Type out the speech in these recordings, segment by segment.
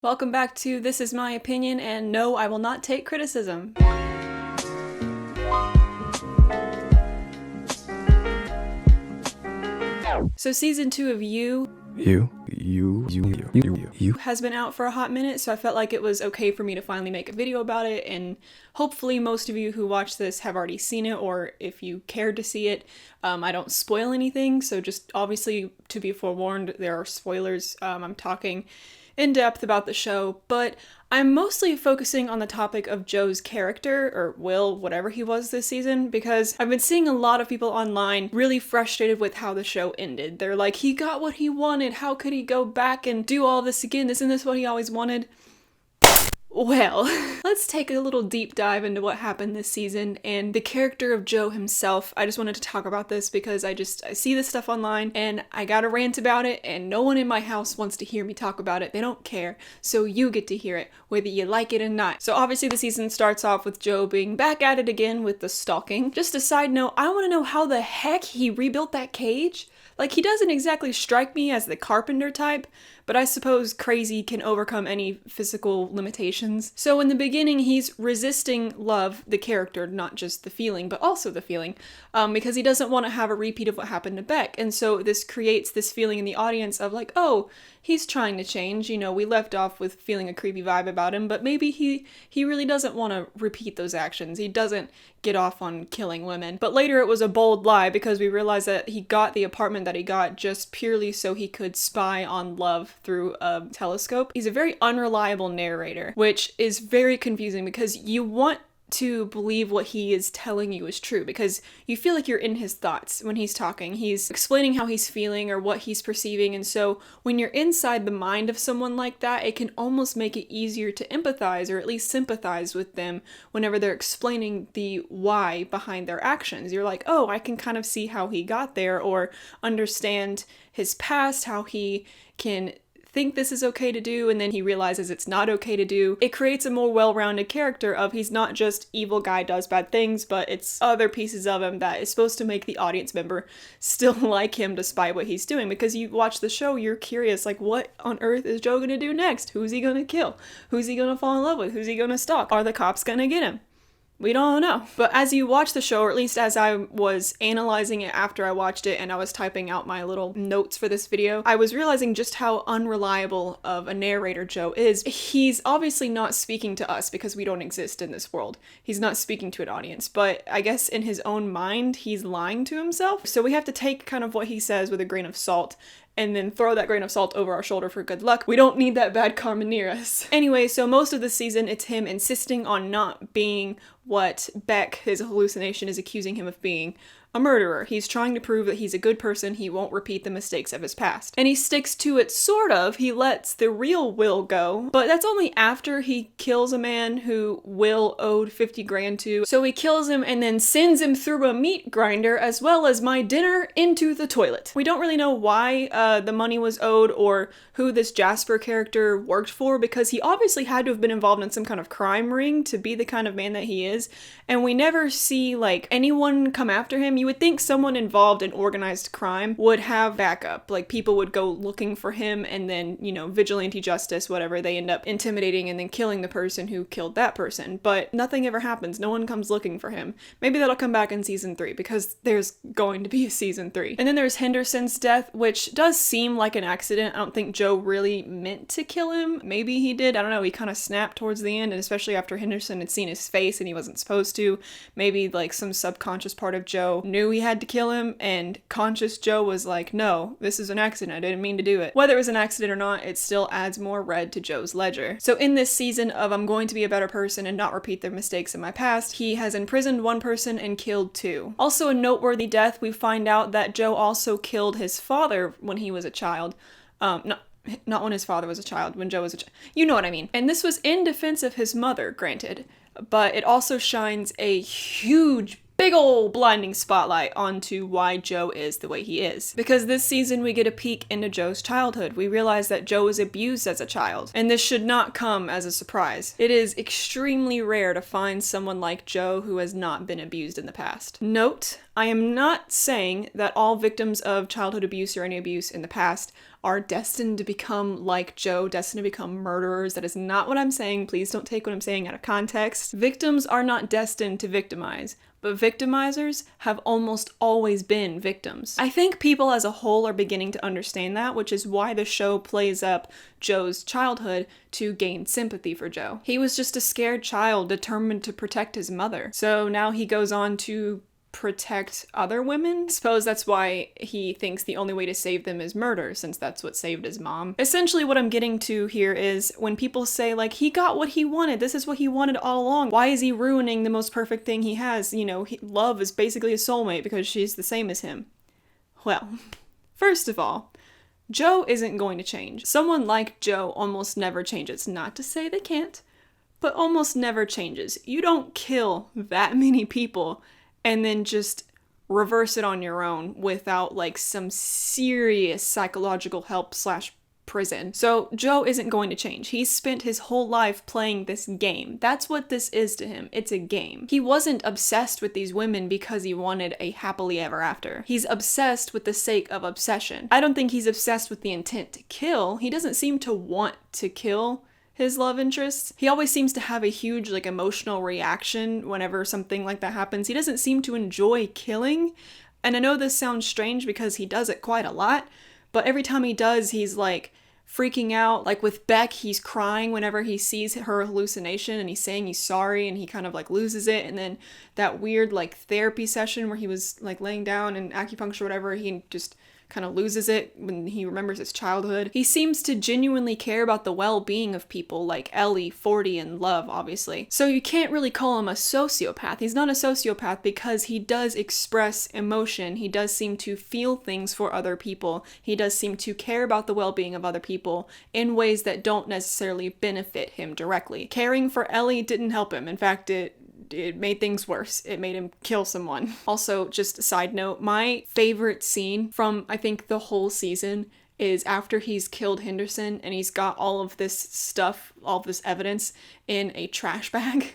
Welcome back to This Is My Opinion, and no, I will not take criticism. So season 2 of You has been out for a hot minute, so I felt like it was okay for me to finally make a video about it, and hopefully most of you who watch this have already seen it, or if you cared to see it, I don't spoil anything, so just obviously to be forewarned, there are spoilers. I'm talking in depth about the show, but I'm mostly focusing on the topic of Joe's character, or Will, whatever he was this season, because I've been seeing a lot of people online really frustrated with how the show ended. They're like, he got what he wanted, how could he go back and do all this again? Isn't this what he always wanted? Well, let's take a little deep dive into what happened this season and the character of Joe himself. I just wanted to talk about this because I see this stuff online and I got a rant about it, and no one in my house wants to hear me talk about it. They don't care. So you get to hear it, whether you like it or not. So obviously the season starts off with Joe being back at it again with the stalking. Just a side note, I want to know how the heck he rebuilt that cage. Like, he doesn't exactly strike me as the carpenter type, but I suppose crazy can overcome any physical limitations. So in the beginning, he's resisting Love, the character, not just the feeling, but also the feeling, because he doesn't want to have a repeat of what happened to Beck. And so this creates this feeling in the audience of like, oh, he's trying to change. You know, we left off with feeling a creepy vibe about him, but maybe he really doesn't want to repeat those actions. He doesn't get off on killing women. But later it was a bold lie because we realized that he got the apartment that he got just purely so he could spy on Love through a telescope. He's a very unreliable narrator, which is very confusing because you want to believe what he is telling you is true because you feel like you're in his thoughts when he's talking. He's explaining how he's feeling or what he's perceiving, and so when you're inside the mind of someone like that, it can almost make it easier to empathize or at least sympathize with them whenever they're explaining the why behind their actions. You're like, oh, I can kind of see how he got there or understand his past, how he can think this is okay to do, and then he realizes it's not okay to do. It creates a more well-rounded character of he's not just evil guy does bad things, but it's other pieces of him that is supposed to make the audience member still like him despite what he's doing. Because you watch the show, you're curious, like, what on earth is Joe gonna do next? Who's he gonna kill? Who's he gonna fall in love with? Who's he gonna stalk? Are the cops gonna get him? We don't know. But as you watch the show, or at least as I was analyzing it after I watched it and I was typing out my little notes for this video, I was realizing just how unreliable of a narrator Joe is. He's obviously not speaking to us because we don't exist in this world. He's not speaking to an audience, but I guess in his own mind, he's lying to himself. So we have to take kind of what he says with a grain of salt and then throw that grain of salt over our shoulder for good luck. We don't need that bad karma near us. Anyway, so most of the season, it's him insisting on not being what Beck, his hallucination, is accusing him of being. A murderer. He's trying to prove that he's a good person, he won't repeat the mistakes of his past. And he sticks to it, sort of. He lets the real Will go, but that's only after he kills a man who Will owed 50 grand to. So he kills him and then sends him through a meat grinder as well as my dinner into the toilet. We don't really know why the money was owed or who this Jasper character worked for, because he obviously had to have been involved in some kind of crime ring to be the kind of man that he is, and we never see like anyone come after him. You would think someone involved in organized crime would have backup, like people would go looking for him and then, you know, vigilante justice, whatever, they end up intimidating and then killing the person who killed that person, but nothing ever happens. No one comes looking for him. Maybe that'll come back in season 3 because there's going to be a season 3. And then there's Henderson's death, which does seem like an accident. I don't think Joe really meant to kill him. Maybe he did. I don't know. He kind of snapped towards the end, and especially after Henderson had seen his face and he wasn't supposed to. Maybe like some subconscious part of Joe knew he had to kill him, and conscious Joe was like, no, this is an accident. I didn't mean to do it. Whether it was an accident or not, it still adds more red to Joe's ledger. So in this season of I'm going to be a better person and not repeat the mistakes in my past, he has imprisoned one person and killed 2. Also a noteworthy death, we find out that Joe also killed his father when he was a child. Not when his father was a child, when Joe was a child. You know what I mean. And this was in defense of his mother, granted, but it also shines a huge, big ol' blinding spotlight onto why Joe is the way he is. Because this season we get a peek into Joe's childhood. We realize that Joe was abused as a child, and this should not come as a surprise. It is extremely rare to find someone like Joe who has not been abused in the past. Note, I am not saying that all victims of childhood abuse or any abuse in the past are destined to become like Joe, destined to become murderers. That is not what I'm saying. Please don't take what I'm saying out of context. Victims are not destined to victimize, but victimizers have almost always been victims. I think people as a whole are beginning to understand that, which is why the show plays up Joe's childhood to gain sympathy for Joe. He was just a scared child determined to protect his mother. So now he goes on to protect other women. I suppose that's why he thinks the only way to save them is murder, since that's what saved his mom. Essentially what I'm getting to here is when people say like, he got what he wanted, this is what he wanted all along, why is he ruining the most perfect thing he has? You know, love is basically a soulmate because she's the same as him. Well, first of all, Joe isn't going to change. Someone like Joe almost never changes. Not to say they can't, but almost never changes. You don't kill that many people and then just reverse it on your own without like some serious psychological help / prison. So Joe isn't going to change. He's spent his whole life playing this game. That's what this is to him. It's a game. He wasn't obsessed with these women because he wanted a happily ever after. He's obsessed with the sake of obsession. I don't think he's obsessed with the intent to kill. He doesn't seem to want to kill his love interests. He always seems to have a huge like emotional reaction whenever something like that happens. He doesn't seem to enjoy killing. And I know this sounds strange because he does it quite a lot, but every time he does, he's like freaking out. Like with Beck, he's crying whenever he sees her hallucination and he's saying he's sorry and he kind of like loses it. And then that weird like therapy session where he was like laying down and acupuncture, whatever, he just kind of loses it when he remembers his childhood. He seems to genuinely care about the well-being of people like Ellie, 40, and Love, obviously. So you can't really call him a sociopath. He's not a sociopath because he does express emotion. He does seem to feel things for other people. He does seem to care about the well-being of other people in ways that don't necessarily benefit him directly. Caring for Ellie didn't help him. In fact, it made things worse. It made him kill someone. Also, just a side note, my favorite scene from, I think, the whole season is after he's killed Henderson and he's got all of this stuff, all of this evidence in a trash bag.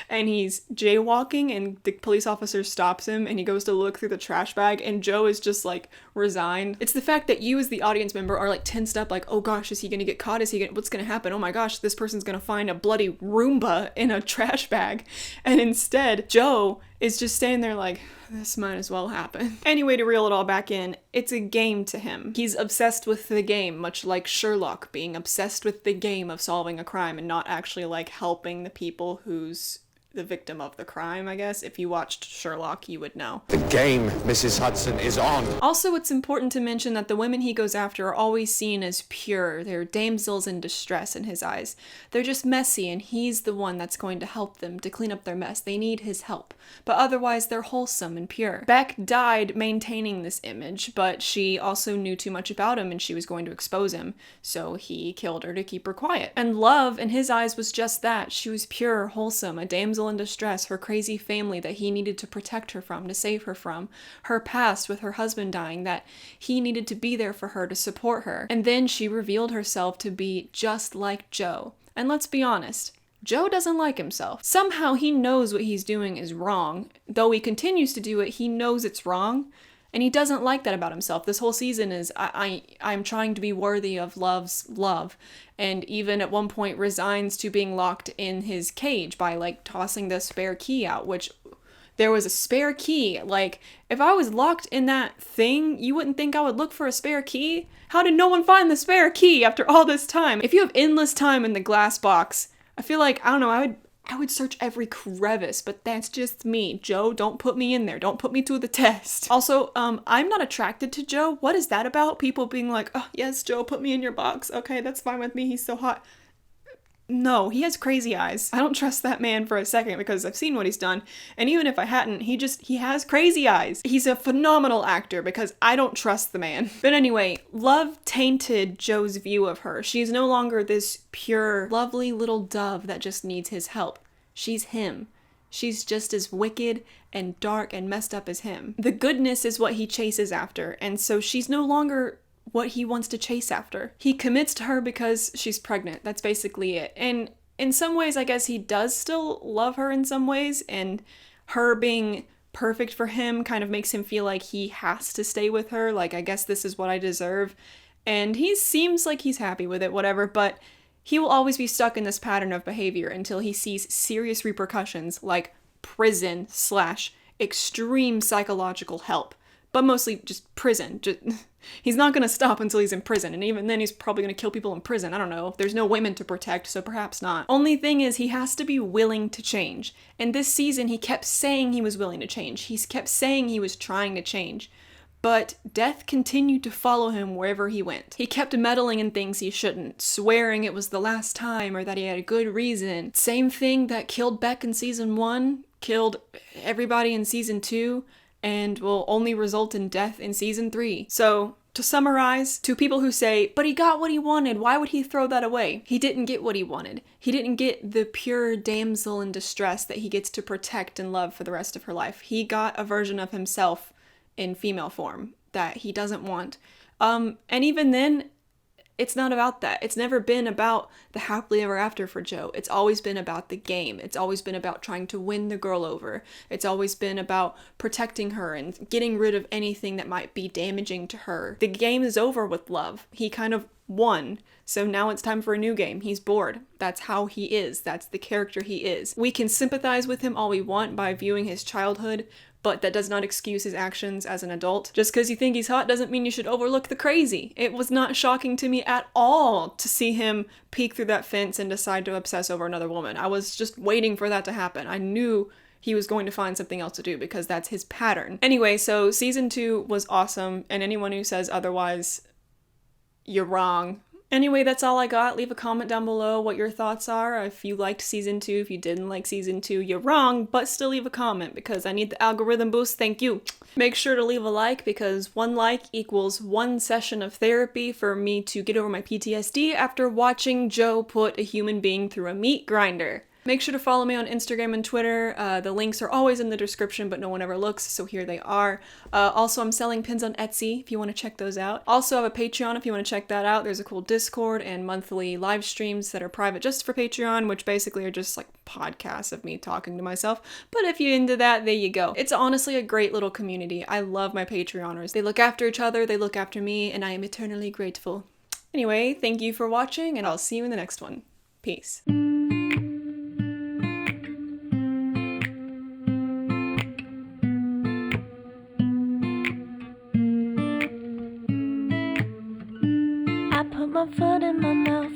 And he's jaywalking and the police officer stops him and he goes to look through the trash bag and Joe is just like resigned. It's the fact that you as the audience member are like tensed up like, oh gosh, is he gonna get caught? What's gonna happen? Oh my gosh, this person's gonna find a bloody Roomba in a trash bag. And instead, Joe is just standing there like, this might as well happen. Anyway, to reel it all back in, it's a game to him. He's obsessed with the game, much like Sherlock being obsessed with the game of solving a crime and not actually like helping the people who's the victim of the crime, I guess. If you watched Sherlock, you would know. The game, Mrs. Hudson, is on. Also, it's important to mention that the women he goes after are always seen as pure. They're damsels in distress in his eyes. They're just messy, and he's the one that's going to help them to clean up their mess. They need his help. But otherwise, they're wholesome and pure. Beck died maintaining this image, but she also knew too much about him, and she was going to expose him. So he killed her to keep her quiet. And Love, in his eyes, was just that. She was pure, wholesome, a damsel in distress, her crazy family that he needed to protect her from, to save her from, her past with her husband dying, that he needed to be there for her, to support her. And then she revealed herself to be just like Joe. And let's be honest, Joe doesn't like himself. Somehow he knows what he's doing is wrong. Though he continues to do it, he knows it's wrong. And he doesn't like that about himself. This whole season is, I'm trying to be worthy of Love's love. And even at one point resigns to being locked in his cage by like tossing the spare key out, which there was a spare key. Like, if I was locked in that thing, you wouldn't think I would look for a spare key? How did no one find the spare key after all this time? If you have endless time in the glass box, I feel like, I don't know, I would search every crevice, but that's just me. Joe, don't put me in there. Don't put me to the test. Also, I'm not attracted to Joe. What is that about? People being like, oh, yes, Joe, put me in your box. Okay, that's fine with me. He's so hot. No, he has crazy eyes. I don't trust that man for a second because I've seen what he's done. And even if I hadn't, he has crazy eyes. He's a phenomenal actor because I don't trust the man. But anyway, Love tainted Joe's view of her. She's no longer this pure, lovely little dove that just needs his help. She's him. She's just as wicked and dark and messed up as him. The goodness is what he chases after, and so she's no longer what he wants to chase after. He commits to her because she's pregnant. That's basically it. And in some ways, I guess he does still love her in some ways, and her being perfect for him kind of makes him feel like he has to stay with her. Like, I guess this is what I deserve. And he seems like he's happy with it, whatever, but he will always be stuck in this pattern of behavior until he sees serious repercussions like prison slash extreme psychological help. But mostly just prison. He's not going to stop until he's in prison, and even then he's probably going to kill people in prison. I don't know. There's no women to protect, so perhaps not. Only thing is, he has to be willing to change. And this season, he kept saying he was willing to change. He kept saying he was trying to change. But death continued to follow him wherever he went. He kept meddling in things he shouldn't, swearing it was the last time or that he had a good reason. Same thing that killed Beck in season 1, killed everybody in season 2, and will only result in death in season 3. So, to summarize, to people who say, but he got what he wanted, why would he throw that away? He didn't get what he wanted. He didn't get the pure damsel in distress that he gets to protect and love for the rest of her life. He got a version of himself in female form that he doesn't want. And even then, it's not about that. It's never been about the happily ever after for Joe. It's always been about the game. It's always been about trying to win the girl over. It's always been about protecting her and getting rid of anything that might be damaging to her. The game is over with love. He kind of won. So now it's time for a new game. He's bored. That's how he is. That's the character he is. We can sympathize with him all we want by viewing his childhood, but that does not excuse his actions as an adult. Just because you think he's hot doesn't mean you should overlook the crazy. It was not shocking to me at all to see him peek through that fence and decide to obsess over another woman. I was just waiting for that to happen. I knew he was going to find something else to do because that's his pattern. Anyway, so season 2 was awesome, and anyone who says otherwise, you're wrong. Anyway, that's all I got. Leave a comment down below what your thoughts are. If you liked season 2, if you didn't like season 2, you're wrong, but still leave a comment because I need the algorithm boost. Thank you. Make sure to leave a like because 1 like equals 1 session of therapy for me to get over my PTSD after watching Joe put a human being through a meat grinder. Make sure to follow me on Instagram and Twitter. The links are always in the description, but no one ever looks, so here they are. Also, I'm selling pins on Etsy if you want to check those out. Also, I have a Patreon if you want to check that out. There's a cool Discord and monthly live streams that are private just for Patreon, which basically are just like podcasts of me talking to myself. But if you're into that, there you go. It's honestly a great little community. I love my Patreoners. They look after each other, they look after me, and I am eternally grateful. Anyway, thank you for watching, and I'll see you in the next one. Peace. I put my foot in my mouth